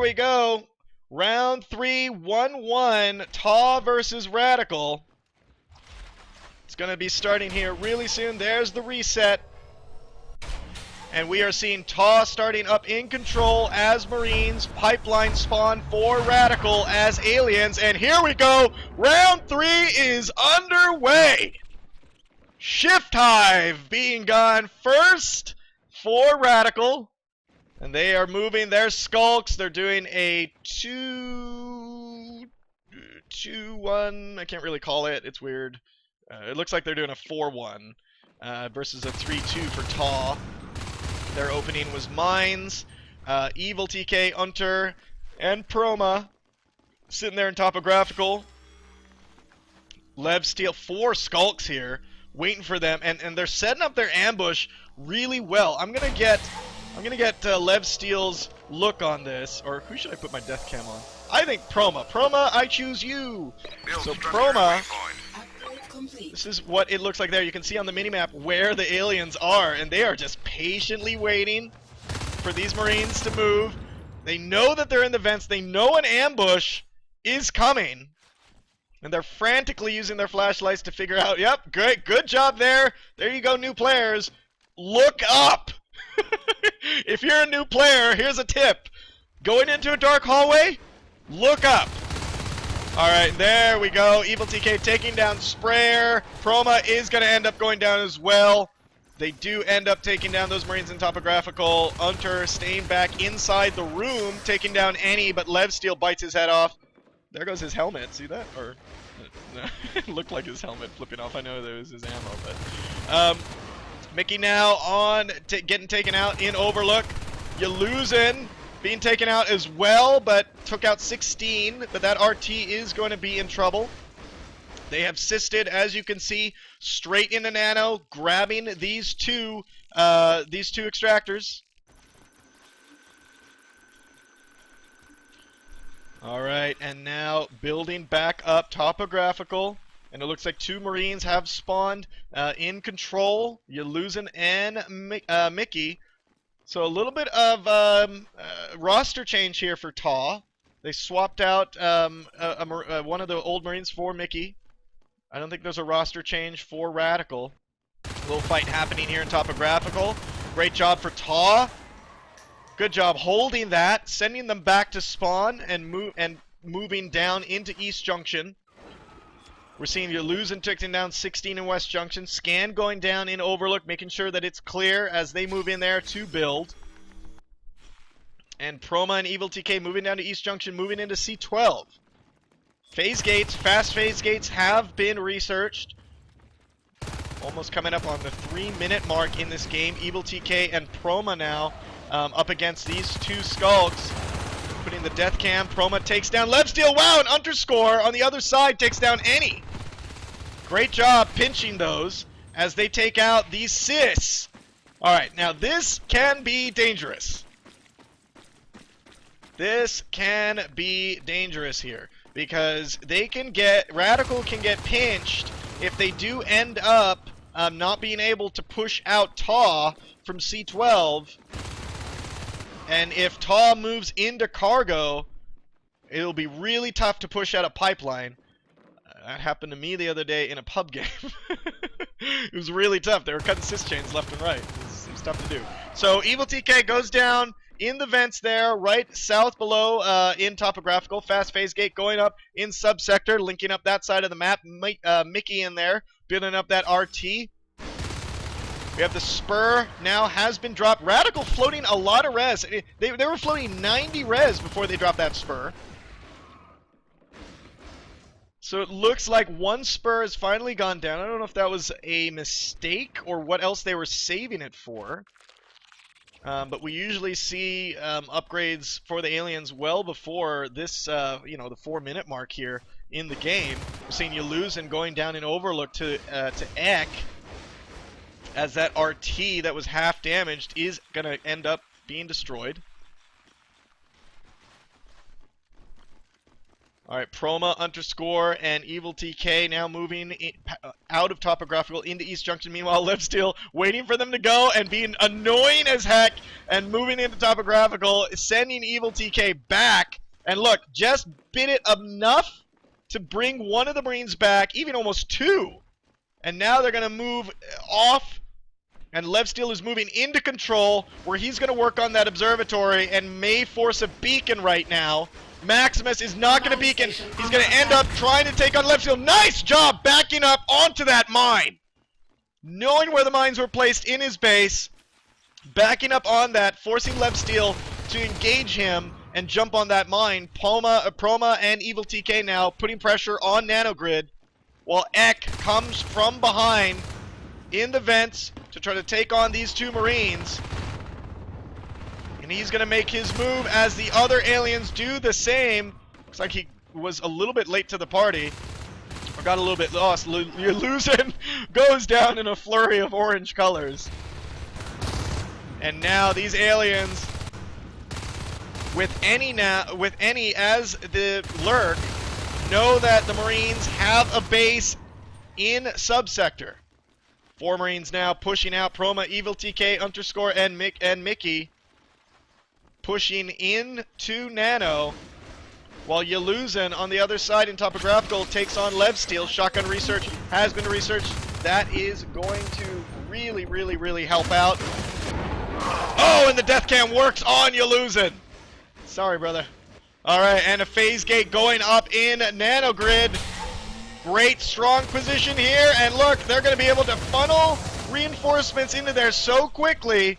here we go. Round 3, 1-1. TAW versus RadicaL. It's going to be starting here really soon. There's the reset. And we are seeing TAW starting up in control as Marines. Pipeline spawn for RadicaL as aliens. And here we go. Round 3 is underway. Shift Hive being gone first for RadicaL. And they are moving their skulks. They're doing a 2-1. I can't really call it. It's weird. It looks like they're doing a 4-1 versus a 3-2 for TAW. Their opening was Mines, Evil TK, Unter, and Proma sitting there in topographical. Lev Steel, 4 skulks here, waiting for them, and they're setting up their ambush really well. I'm gonna get Lev Steel's look on this, or who should I put my death cam on? I think Proma. Proma, I choose you. So Proma. This is what it looks like there. You can see on the minimap where the aliens are, and they are just patiently waiting for these Marines to move. They know that they're in the vents. They know an ambush is coming, and they're frantically using their flashlights to figure out, yep, great, good job there. There you go, new players. Look up. If you're a new player, here's a tip. Going into a dark hallway, look up. Alright, there we go. Evil TK taking down Sprayer. Proma is going to end up going down as well. They do end up taking down those Marines in topographical. Unter staying back inside the room, taking down Any, but Lev Steel bites his head off. There goes his helmet. See that? Or no, it looked like his helmet flipping off. I know that was his ammo, but Mickey now on getting taken out in Overlook. You losing. Being taken out as well, but took out 16. But that RT is going to be in trouble. They have sisted, as you can see, straight into Nano, grabbing these two extractors. All right, and now building back up topographical, and it looks like 2 Marines have spawned in control. You're losing and Mickey. So a little bit of roster change here for TAW. They swapped out one of the old Marines for Mickey. I don't think there's a roster change for RadicaL. A little fight happening here in topographical. Great job for TAW. Good job holding that, sending them back to spawn and moving down into East Junction. We're seeing you losing, taking down 16 in West Junction. Scan going down in Overlook, making sure that it's clear as they move in there to build. And Proma and Evil TK moving down to East Junction, moving into C12. Phase gates, fast phase gates have been researched. Almost coming up on the 3-minute mark in this game. Evil TK and Proma now up against these 2 skulks. Putting the death cam. Proma takes down Lev Steel. Wow, an underscore on the other side takes down Any. Great job pinching those as they take out these sis. Alright, now this can be dangerous. This can be dangerous here. Because they can RadicaL can get pinched if they do end up not being able to push out TAW from C12. And if TAW moves into cargo, it'll be really tough to push out a pipeline. That happened to me the other day in a pub game. It was really tough. They were cutting cis chains left and right. It was tough to do. So Evil TK goes down in the vents there, right south below in topographical. Fast phase gate going up in subsector, linking up that side of the map. Mickey in there, building up that RT. We have the spur now has been dropped. RadicaL floating a lot of res. They were floating 90 res before they dropped that spur. So it looks like 1 spur has finally gone down. I don't know if that was a mistake or what else they were saving it for. But we usually see upgrades for the aliens well before this, you know, the 4-minute mark here in the game. We're seeing you lose and going down in Overlook to Ek, as that RT that was half damaged is going to end up being destroyed. All right, Proma underscore and Evil TK now moving out of topographical into East Junction. Meanwhile, Livesteel waiting for them to go and being annoying as heck and moving into topographical, sending Evil TK back. And look, just bit it enough to bring one of the Marines back, even almost two. And now they're going to move off, and Livesteel is moving into control, where he's going to work on that observatory and may force a beacon right now. Maximus is not going to beacon. He's going to end up trying to take on Livesteel. Nice job backing up onto that mine. Knowing where the mines were placed in his base, backing up on that, forcing Livesteel to engage him and jump on that mine. Proma and Evil TK now putting pressure on Nanogrid, while Ek comes from behind in the vents to try to take on these two Marines. And he's going to make his move as the other aliens do the same. Looks like he was a little bit late to the party, or got a little bit lost. Yalusin goes down in a flurry of orange colors. And now these aliens, with any as the lurk, know that the Marines have a base in subsector. 4 Marines now pushing out. Proma, Evil TK underscore and Mickey pushing in to Nano, while Yalusin on the other side in topographical takes on Livesteel. Shotgun research has been researched. That is going to really help out. Oh, and the death cam works on Yalusin. Sorry, brother. Alright, and a phase gate going up in Nanogrid. Great, strong position here, and look, they're going to be able to funnel reinforcements into there so quickly.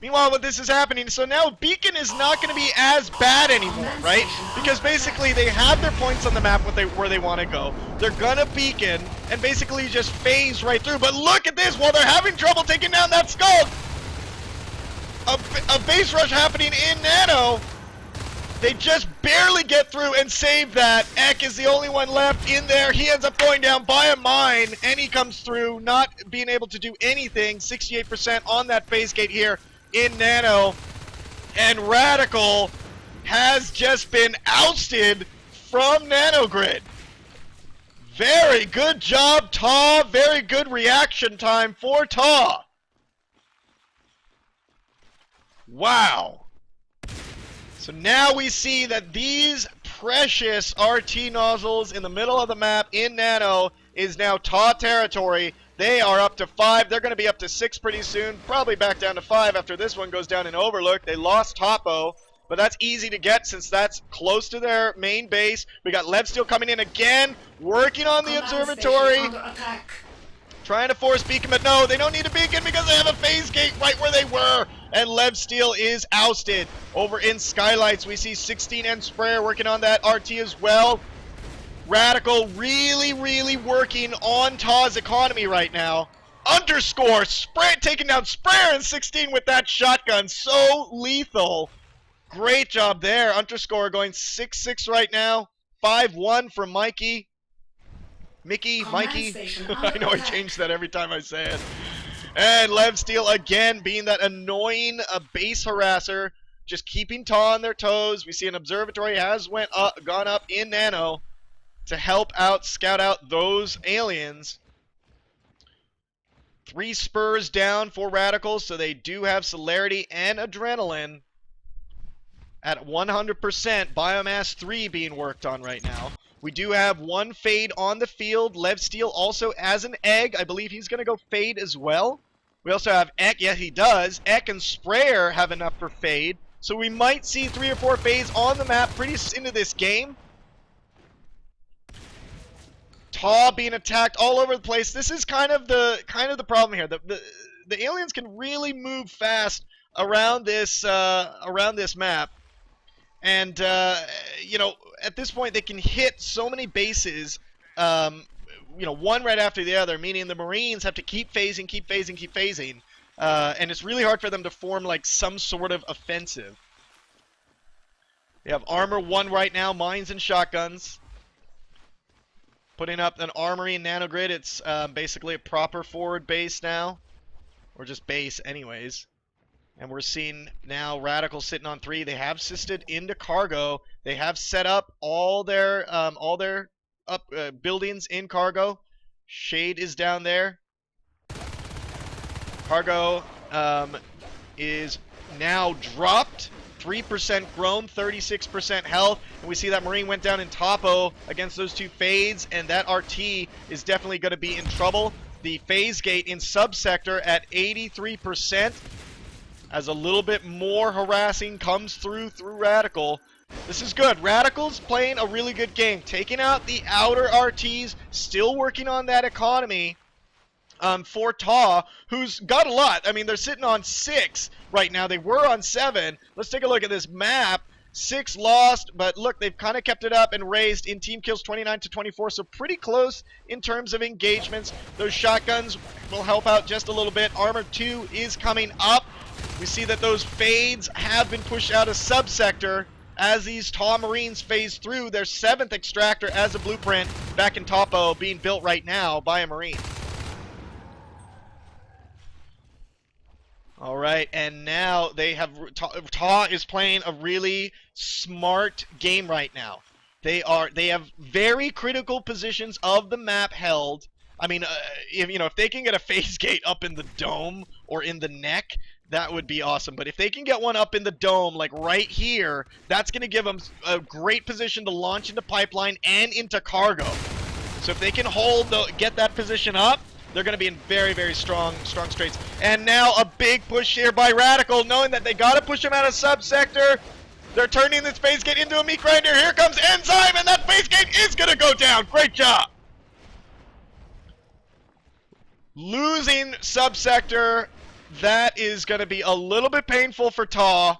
Meanwhile, what this is happening, so now Beacon is not going to be as bad anymore, right? Because basically they have their points on the map where they want to go. They're going to Beacon and basically just phase right through. But look at this, while they're having trouble taking down that Skull, a base rush happening in Nano. They just barely get through and save that. Ek is the only one left in there. He ends up going down by a mine, and he comes through, not being able to do anything. 68% on that phase gate here in Nano. And RadicaL has just been ousted from Nanogrid. Very good job, TAW. Very good reaction time for TAW. Wow. So now we see that these precious RT nozzles in the middle of the map in Nano is now TAW territory. They are up to 5. They're going to be up to 6 pretty soon. Probably back down to 5 after this one goes down in Overlook. They lost Topo, but that's easy to get since that's close to their main base. We got Livesteel coming in again, working on the observatory. Trying to force beacon, but no, they don't need a beacon because they have a phase gate right where they were. And Livesteel is ousted. Over in Skylights, we see 16 and Sprayer working on that RT as well. RadicaL really working on TAW's economy right now. Underscore, Sprayer, taking down Sprayer and 16 with that shotgun. So lethal. Great job there. Underscore going 6-6 right now. 5-1 from Mikey. Mikey. I know I change that every time I say it. And Livesteel again being that annoying base harasser, just keeping TAW on their toes. We see an observatory has gone up in Nano to help out, scout out those aliens. 3 spurs down for RadicaL, so they do have celerity and adrenaline at 100%. Biomass 3 being worked on right now. We do have 1 fade on the field. Livesteel also as an egg. I believe he's going to go fade as well. We also have Ek. Yeah, he does. Ek and Sprayer have enough for fade. So we might see 3 or 4 fades on the map pretty soon into this game. TAW being attacked all over the place. This is kind of the problem here. The aliens can really move fast around this map. And you know, at this point they can hit so many bases, you know, one right after the other, meaning the Marines have to keep phasing, and it's really hard for them to form like some sort of offensive. We have armor 1 right now, mines and shotguns. Putting up an armory in Nanogrid. It's basically a proper forward base now, or just base anyways. And we're seeing now RadicaL sitting on 3. They have assisted into cargo. They have set up all their buildings in cargo. Shade is down there. Cargo is now dropped. 3% grown, 36% health. And we see that Marine went down in topo against those two fades, and that RT is definitely going to be in trouble. The phase gate in subsector at 83%. As a little bit more harassing comes through RadicaL. This is good. RadicaL's playing a really good game. Taking out the outer RTs, still working on that economy for TAW, who's got a lot. I mean, they're sitting on 6 right now. They were on 7. Let's take a look at this map. 6 lost, but look, they've kind of kept it up and raised in team kills 29-24, so pretty close in terms of engagements. Those shotguns will help out just a little bit. Armor 2 is coming up. We see that those fades have been pushed out of subsector as these TAW Marines phase through their 7th extractor as a blueprint back in topo, being built right now by a Marine. All right, and now they have TAW is playing a really smart game right now. They have very critical positions of the map held. I mean, if they can get a phase gate up in the dome or in the neck, that would be awesome. But if they can get one up in the dome, like right here, that's going to give them a great position to launch into pipeline and into cargo. So if they can get that position up, they're going to be in very, very strong straits. And now a big push here by RadicaL, knowing that they got to push them out of subsector. They're turning this phase gate into a meat grinder. Here comes Enzyme, and that phase gate is going to go down. Great job. Losing subsector, that is going to be a little bit painful for TAW.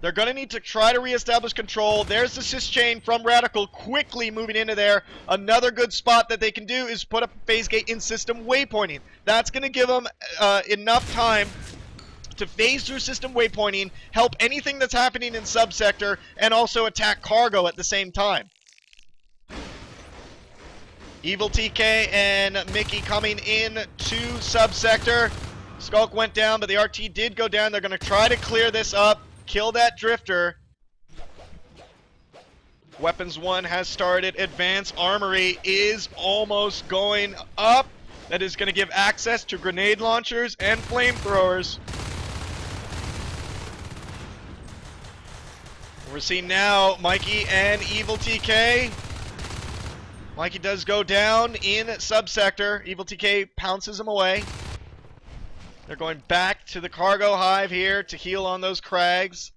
They're going to need to try to reestablish control. There's the sys chain from RadicaL quickly moving into there. Another good spot that they can do is put up a phase gate in system waypointing. That's going to give them enough time to phase through system waypointing, help anything that's happening in subsector, and also attack cargo at the same time. Evil TK and Mickey coming in to subsector. Skulk went down, but the RT did go down. They're going to try to clear this up, kill that drifter. Weapons 1 has started. Advanced Armory is almost going up. That is going to give access to grenade launchers and flamethrowers. We're seeing now Mikey and Evil TK. Mikey does go down in subsector. Evil TK pounces him away. They're going back to the cargo hive here to heal on those crags.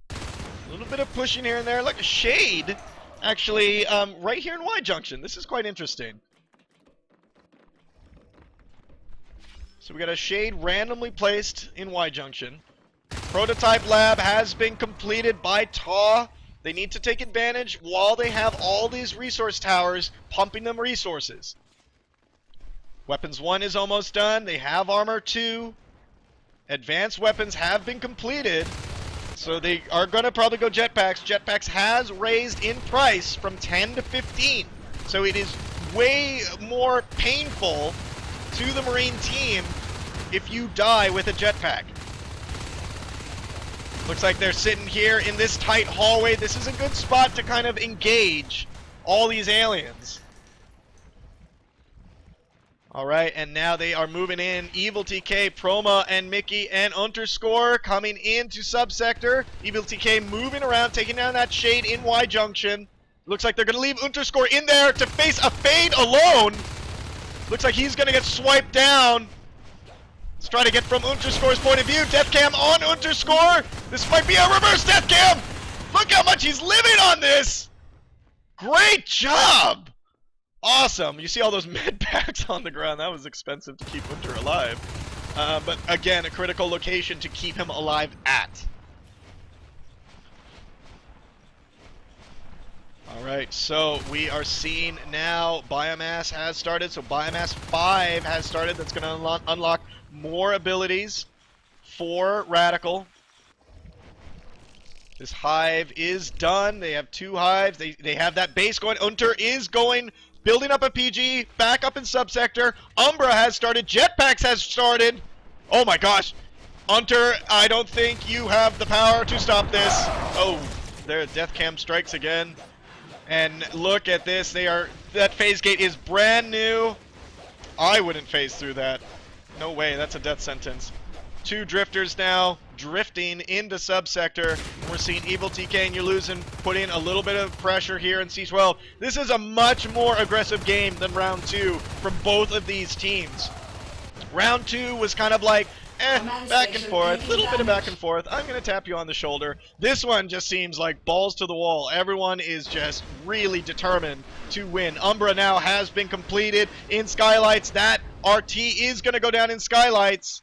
A little bit of pushing here and there, like a shade, actually, right here in Y Junction. This is quite interesting. So we got a shade randomly placed in Y Junction. Prototype lab has been completed by TAW. They need to take advantage while they have all these resource towers pumping them resources. Weapons 1 is almost done. They have Armor 2. Advanced weapons have been completed. So they are going to probably go jetpacks. Jetpacks has raised in price from 10 to 15. So it is way more painful to the Marine team if you die with a jetpack. Looks like they're sitting here in this tight hallway. This is a good spot to kind of engage all these aliens. Alright, and now they are moving in. Evil TK, Proma, and Mickey, and Unterscore coming into subsector. Evil TK moving around, taking down that shade in Y Junction. Looks like they're going to leave Unterscore in there to face a fade alone. Looks like he's going to get swiped down. Let's try to get from Unterscore's point of view. Death cam on Unterscore. This might be a reverse death cam. Look how much he's living on this. Great job. Awesome. You see all those med packs on the ground. That was expensive to keep Unter alive. But again, a critical location to keep him alive at. Alright, so we are seeing now Biomass has started. So Biomass 5 has started. That's going to unlock more abilities for RadicaL. This hive is done. They have 2 hives. They have that base going. Unter is going, building up a PG, back up in subsector. Umbra has started. Jetpacks has started. Oh my gosh! Hunter, I don't think you have the power to stop this. Oh, their death cam strikes again. And look at this, that phase gate is brand new. I wouldn't phase through that. No way, that's a death sentence. 2 drifters now, drifting into subsector. We're seeing Evil TK and Yuluzin put in a little bit of pressure here in C12. This is a much more aggressive game than round 2 from both of these teams. Round 2 was kind of like, back and forth, little bit of back and forth. I'm going to tap you on the shoulder. This one just seems like balls to the wall. Everyone is just really determined to win. Umbra now has been completed in Skylights. That RT is going to go down in Skylights.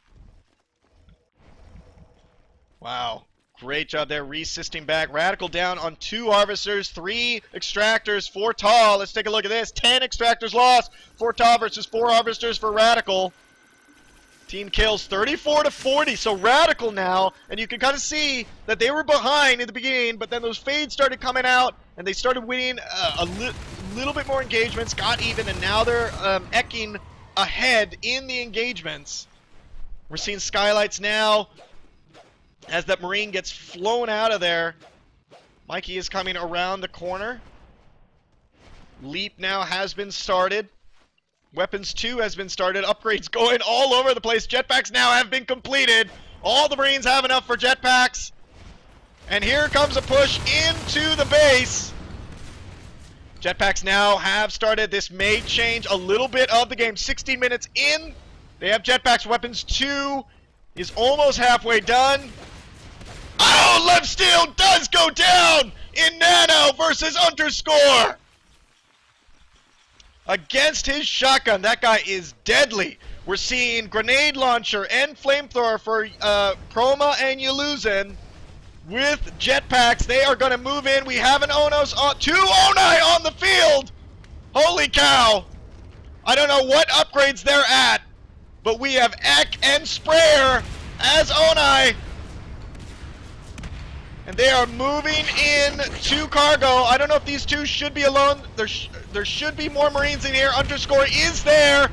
Wow. Great job there, resisting back. RadicaL down on 2 Harvesters, 3 Extractors, 4 TAW. Let's take a look at this. 10 Extractors lost. 4 TAW versus 4 Harvesters for RadicaL. Team kills 34-40, so RadicaL now, and you can kind of see that they were behind in the beginning, but then those fades started coming out, and they started winning a little bit more engagements, got even, and now they're ecking ahead in the engagements. We're seeing Skylights now, as that Marine gets flown out of there. Mikey is coming around the corner. Leap now has been started. Weapons 2 has been started. Upgrades going all over the place. Jetpacks now have been completed. All the Marines have enough for jetpacks. And here comes a push into the base. Jetpacks now have started. This may change a little bit of the game. 16 minutes in. They have jetpacks. Weapons 2 is almost halfway done. Oh, Left Steel does go down in Nano versus Underscore. Against his shotgun, that guy is deadly. We're seeing grenade launcher and flamethrower for Chroma and Yuluzin with jetpacks. They are going to move in. We have an Onos on 2 Onai on the field. Holy cow! I don't know what upgrades they're at, but we have Ek and Sprayer as Onai. And they are moving in to cargo. I don't know if these 2 should be alone. There should be more Marines in here. Underscore is there.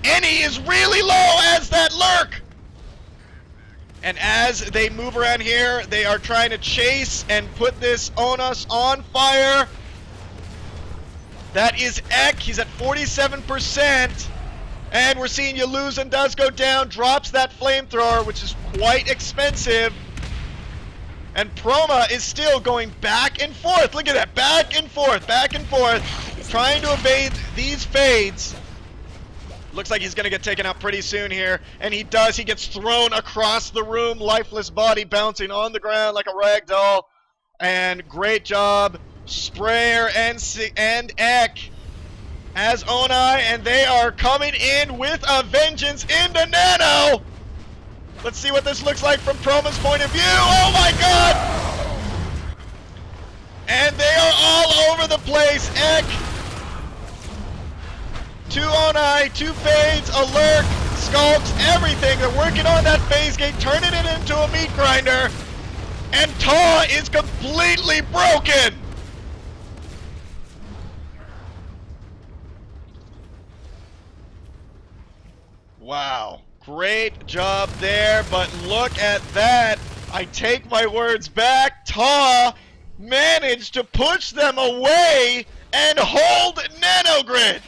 And he is really low as that lurk. And as they move around here, they are trying to chase and put this Onus on fire. That is Ek. He's at 47%. And we're seeing Yuluzin does go down, drops that flamethrower, which is quite expensive. And Proma is still going back and forth. Look at that, back and forth, trying to evade these fades. Looks like he's going to get taken out pretty soon here. And he does. He gets thrown across the room, lifeless body bouncing on the ground like a rag doll. And great job, Sprayer and Ek as Onai. And they are coming in with a vengeance into Nano. Let's see what this looks like from Proma's point of view. Oh my god! And they are all over the place. Ek, 2 Onai, 2 fades, a lurk, skulks, everything. They're working on that phase gate, turning it into a meat grinder. And TAW is completely broken. Wow. Great job there, but look at that. I take my words back. TAW managed to push them away and hold Nanogrid.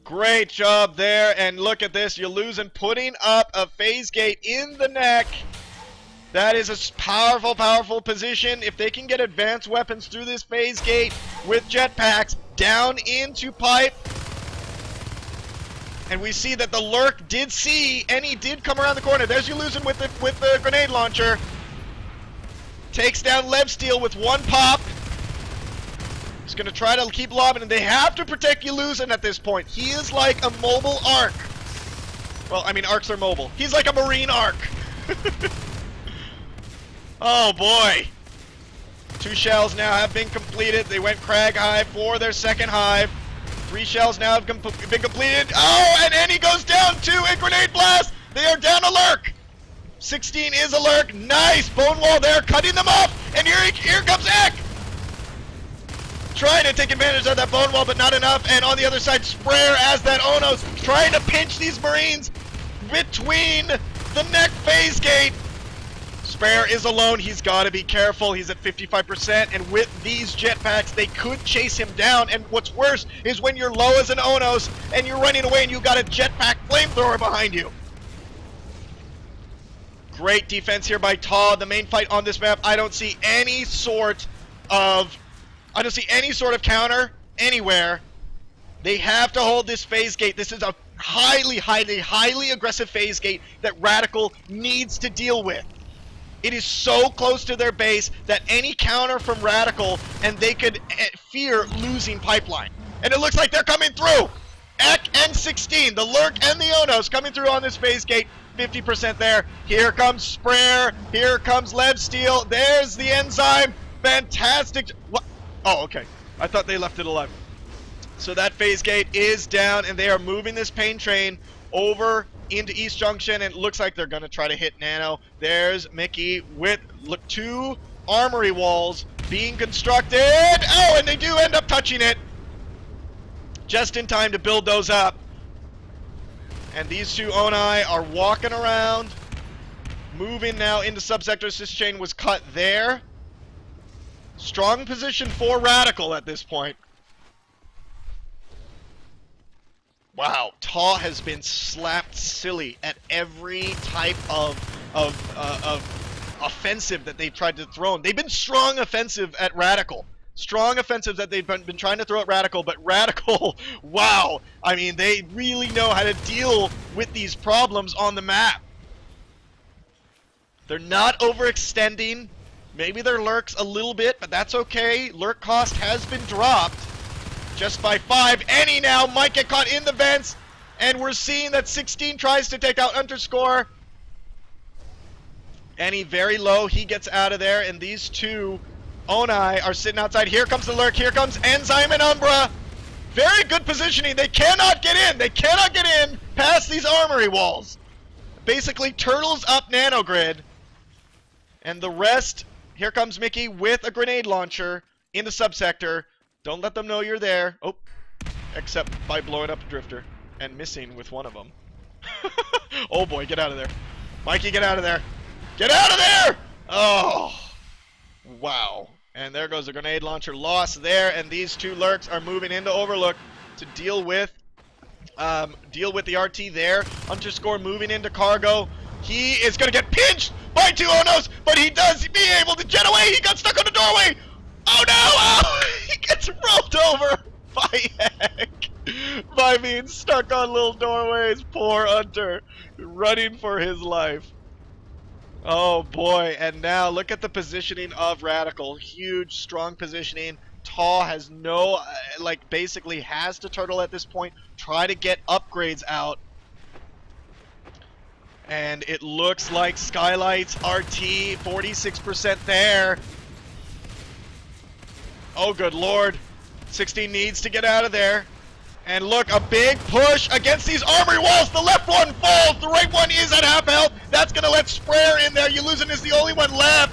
Great job there, and look at this. Yuluzin putting up a phase gate in the neck. That is a powerful, powerful position. If they can get advanced weapons through this phase gate with jetpacks down into pipe. And we see that the lurk did see, and he did come around the corner. There's Yuluzin with the grenade launcher. Takes down Levsteel with 1 pop. He's going to try to keep lobbing, and they have to protect Yuluzin at this point. He is like a mobile arc. Well, I mean, arcs are mobile. He's like a marine arc. Oh, boy. 2 shells now have been completed. They went Crag Hive for their second hive. 3 shells now have been completed. Oh, and Annie goes down to a grenade blast. They are down a lurk. 16 is a lurk. Nice bone wall there, cutting them off. And here comes Ek. trying to take advantage of that bone wall, but not enough. And on the other side, Sprayer as that Onos trying to pinch these Marines between the neck phase gate. Sprayer is alone. He's got to be careful. He's at 55%, and with these jetpacks, they could chase him down. And what's worse is when you're low as an Onos and you're running away and you got a jetpack flamethrower behind you. Great defense here by TAW. The main fight on this map, I don't see any sort of counter anywhere. They have to hold this phase gate. This is a highly aggressive phase gate that RadicaL needs to deal with. It is so close to their base that any counter from RadicaL and they could fear losing pipeline. And it looks like they're coming through. Ek and 16, the Lurk and the Onos coming through on this phase gate. 50% there. Here comes Sprayer. Here comes Lev Steel. There's the Enzyme. Fantastic. What? Oh, okay. I thought they left it alive. So that phase gate is down, and they are moving this pain train over into East Junction, and it looks like they're going to try to hit Nano. There's Mickey with 2 armory walls being constructed. Oh, and they do end up touching it just in time to build those up. And these 2 Oni are walking around, moving now into subsector. Assist chain was cut there. Strong position for RadicaL at this point. Wow, TAW has been slapped silly at every type of offensive that they've tried to throw. They've been strong offensive at RadicaL. Strong offensives that they've been trying to throw at RadicaL, but RadicaL, wow. I mean, they really know how to deal with these problems on the map. They're not overextending. Maybe their lurks a little bit, but that's okay. Lurk cost has been dropped just by 5. Any now might get caught in the vents, and we're seeing that 16 tries to take out Underscore. Any very low, he gets out of there, and these 2 Oni are sitting outside. Here comes the Lurk, here comes Enzyme and Umbra. Very good positioning. They cannot get in. They cannot get in past these armory walls. Basically turtles up Nanogrid. And the rest, here comes Mickey with a grenade launcher in the subsector. Don't let them know you're there. Oh, except by blowing up a drifter and missing with one of them. Oh boy, get out of there. Mikey, get out of there. Get out of there! Oh, wow. And there goes the grenade launcher lost there, and these 2 lurks are moving into Overlook to deal with the RT there. Underscore moving into cargo. He is going to get pinched by 2 Onos, but he does be able to jet away. He got stuck on the doorway. Oh no! Oh, he gets rolled over by Heck by being stuck on little doorways. Poor Hunter, running for his life. Oh boy, and now look at the positioning of RadicaL. Huge, strong positioning. TAW has no, basically has to turtle at this point. Try to get upgrades out. And it looks like Skylight's RT, 46% there. Oh, good lord. 16 needs to get out of there. And look, a big push against these armory walls. The left one falls. The right one is at half health. That's going to let Sprayer in there. Yuluzin is the only one left.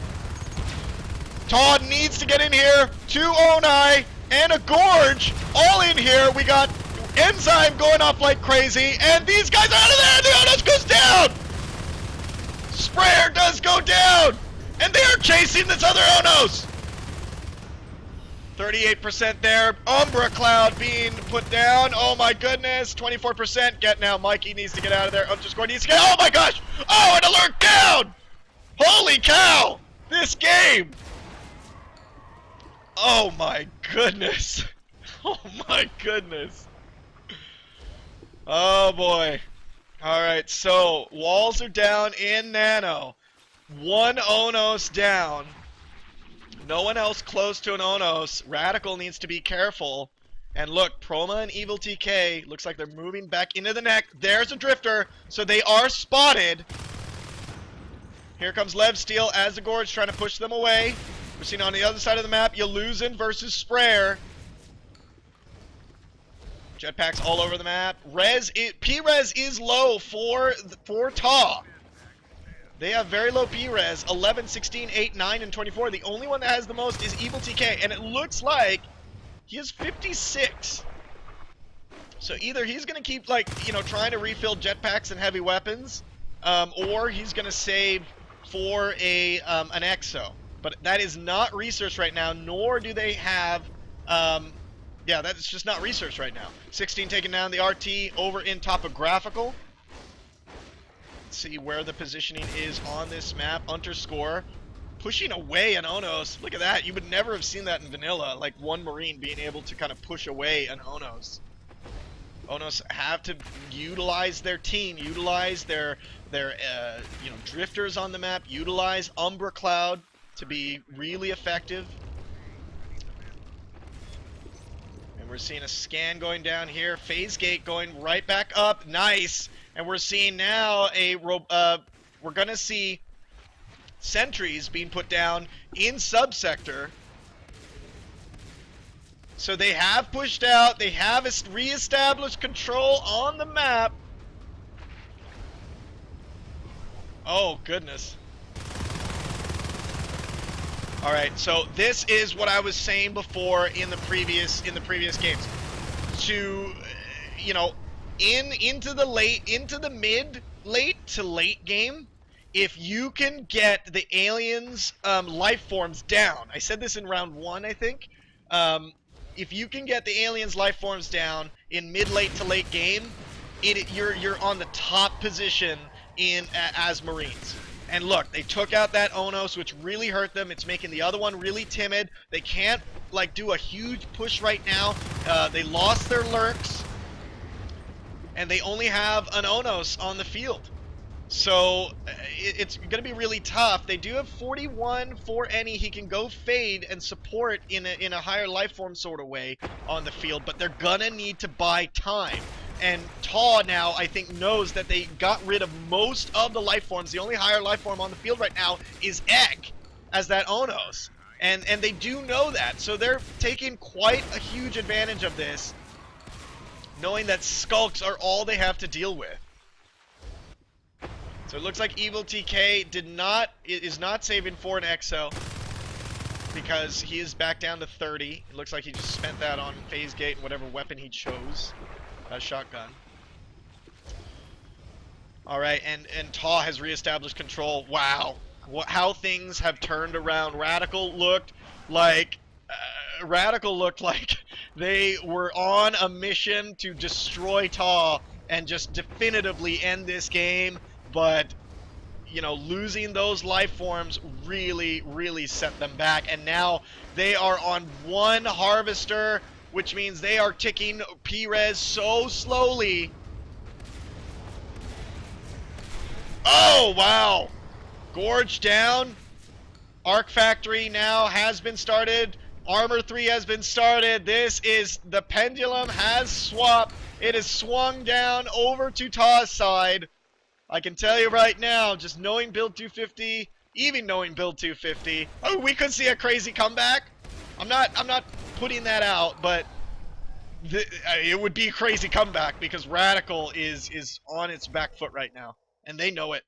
TAW needs to get in here. 2 Oni and a Gorge all in here. We got Enzyme going off like crazy. And these guys are out of there. The Onos goes down. Sprayer does go down. And they are chasing this other Onos. 38% there. Umbra Cloud being put down. Oh my goodness. 24%. Get now. Mikey needs to get out of there. Underscore needs to get. Oh my gosh. Oh, an alert down. Holy cow. This game. Oh my goodness. Oh my goodness. Oh boy. Alright, so walls are down in Nano. 1 Onos down. No one else close to an Onos. RadicaL needs to be careful. And look, Proma and Evil TK, looks like they're moving back into the neck. There's a drifter, so they are spotted. Here comes Lev Steel as the Gorge trying to push them away. We're seeing on the other side of the map, Yuluzin versus Sprayer. Jetpacks all over the map. P-Res is low for TAW. They have very low P-Res, 11, 16, 8, 9, and 24. The only one that has the most is Evil TK, and it looks like He has 56. So either he's going to keep, like, you know, trying to refill jetpacks and heavy weapons, or he's going to save for an EXO. But that is not research right now, nor do they have, yeah, that's just not research right now. 16 taking down the RT over in topographical. Let's see where the positioning is on this map. Underscore pushing away an Onos. Look at that. You would never have seen that in vanilla, like one Marine being able to kind of push away an Onos. Onos have to utilize their team, utilize their you know, drifters on the map, utilize Umbra Cloud to be really effective. And we're seeing a scan going down here. Phase gate going right back up. Nice. And we're seeing now we're gonna see sentries being put down in subsector. So they have pushed out, they have re-established control on the map. Oh, goodness. Alright, so this is what I was saying before in the previous games. To, you know, into the late to late game, if you can get the aliens' life forms down. I said this in round 1, I think. If you can get the aliens' life forms down in mid-late to late game, you're on the top position as Marines. And look, they took out that Onos, which really hurt them. It's making the other one really timid. They can't, like, do a huge push right now. They lost their lurks, and they only have an Onos on the field. So it's going to be really tough. They do have 41 for any. He can go fade and support in a higher life form sort of way on the field, but they're going to need to buy time. And TAW now, I think, knows that they got rid of most of the life forms. The only higher life form on the field right now is Egg as that Onos. And they do know that. So they're taking quite a huge advantage of this, knowing that skulks are all they have to deal with. So it looks like Evil TK is not saving for an EXO because he is back down to 30. It looks like he just spent that on phase gate and whatever weapon he chose. A shotgun. Alright, and TAW has reestablished control. Wow. How things have turned around. RadicaL looked like they were on a mission to destroy TAW and just definitively end this game. But, you know, losing those life forms really, really set them back. And now they are on one harvester, which means they are ticking P-res so slowly. Oh, wow. Gorge down. Arc Factory now has been started. Armor 3 has been started. This is the Pendulum has swapped. It has swung down over to TAW's side. I can tell you right now, just knowing build 250, even knowing build 250, oh, we could see a crazy comeback. I'm not putting that out, but it would be a crazy comeback because RadicaL is on its back foot right now, and they know it.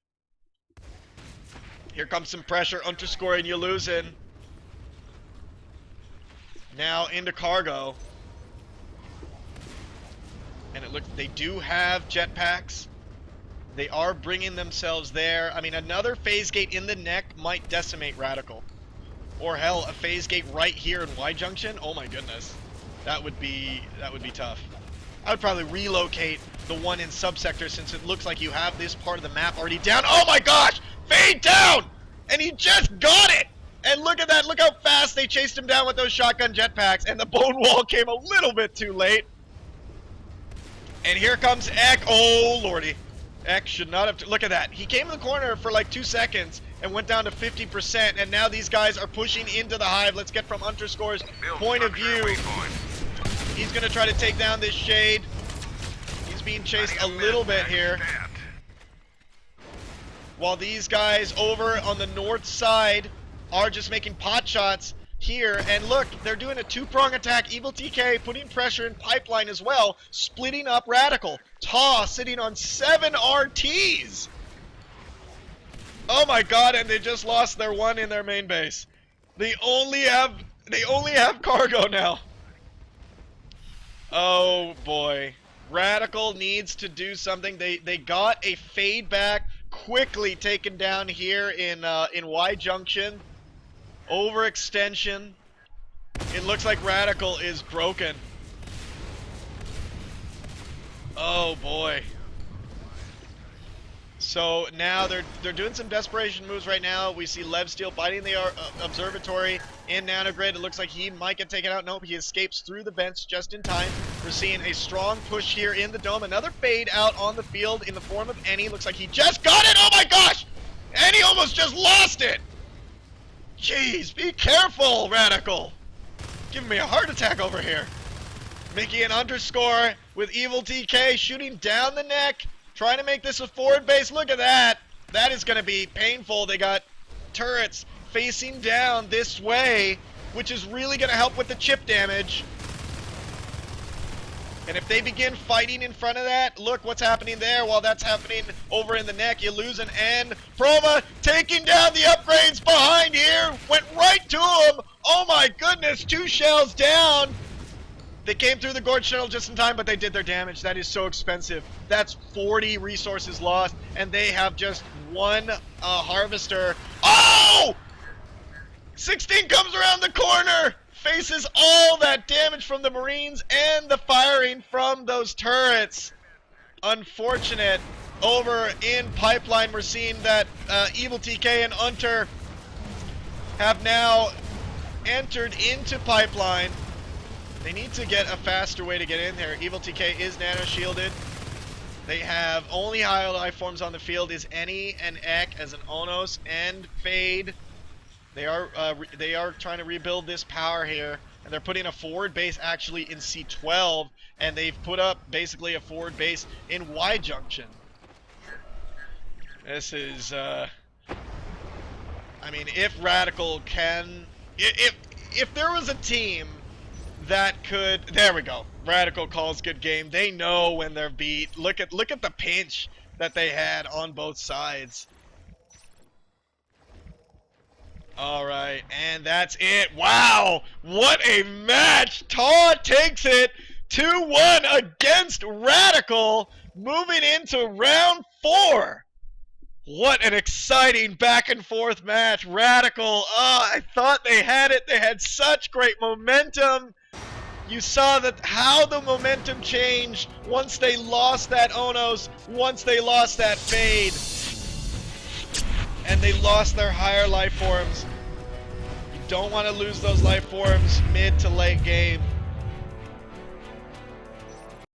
Here comes some pressure, underscore, and you're losing. Now into cargo, and it looks they do have jetpacks. They are bringing themselves there. I mean, another phase gate in the neck might decimate RadicaL. Or hell, a phase gate right here in Y Junction. Oh my goodness. That would be tough. I would probably relocate the one in subsector since it looks like you have this part of the map already down. Oh my gosh! Fade down! And he just got it! And look at that. Look how fast they chased him down with those shotgun jetpacks. And the bone wall came a little bit too late. And here comes Ek. Oh lordy. X should not have look at that. He came in the corner for like 2 seconds and went down to 50%, and now these guys are pushing into the hive. Let's get from underscore's point of view. He's gonna try to take down this shade. He's being chased a little bit here. While these guys over on the north side are just making pot shots here, and look, they're doing a two-prong attack. Evil TK putting pressure in pipeline as well, splitting up RadicaL. TAW sitting on 7 RTs. Oh my god, and they just lost their one in their main base. They only have cargo now. Oh boy. RadicaL needs to do something. They got a fade back quickly taken down here in Y Junction. Overextension. It looks like RadicaL is broken. Oh boy. So now they're doing some desperation moves right now. We see Levsteel biting the observatory in Nanogrid. It looks like he might get taken out. Nope, he escapes through the vents just in time. We're seeing a strong push here in the dome. Another fade out on the field in the form of Any. Looks like he just got it. Oh my gosh! Any almost just lost it. Jeez, be careful, RadicaL. Giving me a heart attack over here. Making an underscore with Evil TK shooting down the neck. Trying to make this a forward base. Look at that. That is going to be painful. They got turrets facing down this way, which is really going to help with the chip damage. And if they begin fighting in front of that, look what's happening there. While that's happening over in the neck, you lose an end. Proma taking down the upgrades behind here. Went right to him. Oh my goodness, 2 shells down. They came through the Gorge Tunnel just in time, but they did their damage. That is so expensive. That's 40 resources lost, and they have just 1 harvester. Oh! 16 comes around the corner, faces all that damage from the Marines and the firing from those turrets. Unfortunate. Over in Pipeline, we're seeing that Evil TK and Unter have now entered into Pipeline. They need to get a faster way to get in there. Evil TK is nano-shielded. They have only high life forms on the field is Any and Ek as an Onos and Fade. They are trying to rebuild this power here, and they're putting a forward base actually in C12, and they've put up basically a forward base in Y Junction. This is, I mean, if RadicaL can, if there was a team that could, there we go. RadicaL calls good game. They know when they're beat. Look at the pinch that they had on both sides. All right, and that's it. Wow, what a match! TAW takes it 2-1 against RadicaL, moving into round 4. What an exciting back and forth match. RadicaL, I thought they had it. They had such great momentum. You saw that how the momentum changed once they lost that Onos, once they lost that Fade, and they lost their higher life forms. You don't want to lose those life forms mid to late game.